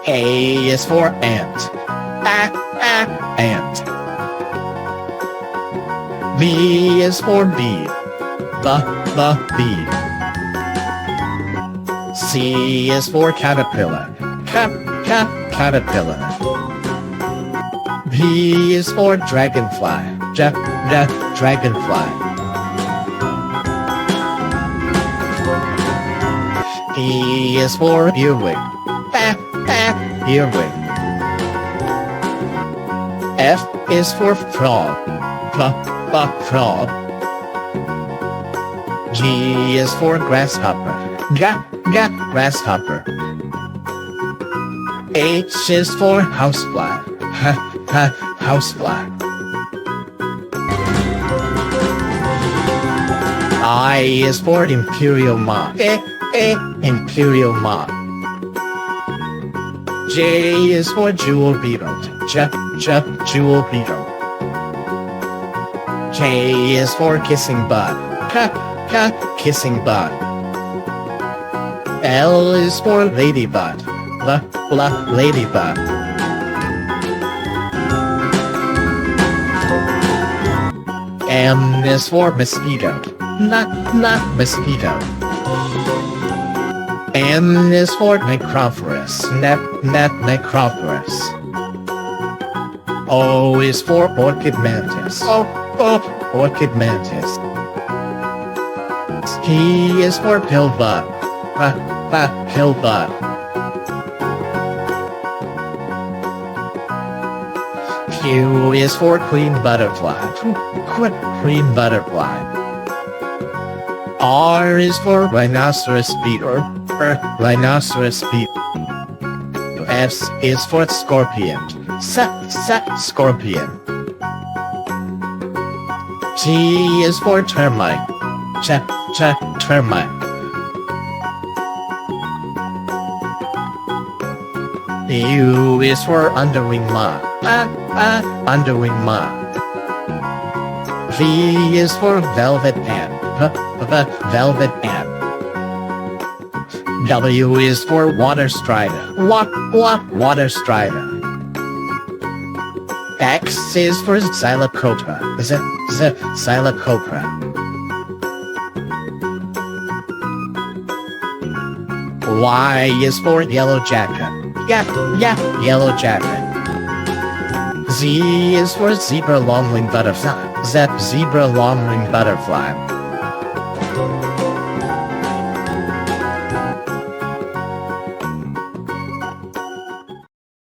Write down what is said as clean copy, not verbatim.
A is for ant. Ant. B is for bee. Bee. C is for caterpillar. Caterpillar. D is for dragonfly. Dragonfly. E is for earwig. Earwig. F is for frog. Frog. G is for grasshopper. Grasshopper. H is for housefly. Housefly. I is for imperial moth. Imperial moth. J is for jewel beetle. Jewel beetle. K is for kissing bud. Kissing bud. L is for ladybug. Ladybug. M is for mosquito. Not mosquito. N is for necrophorus. Necrophorus. O is for orchid mantis. Orchid mantis. P is for pillbug. Pillbug. Q is for queen butterfly. Queen butterfly. R is for rhinoceros beetle. Rhinoceros beetle. S is for scorpion. Scorpion. T is for termite. Termite. U is for underwing moth. Underwing moth. V is for velvet ant. Velvet ant. W is for water strider. Water strider. X is for xylocopter. Xylocopter. Y is for yellow jacket. Yellow jacket. Z is for zebra longwing butterfly. Zebra longwing butterfly.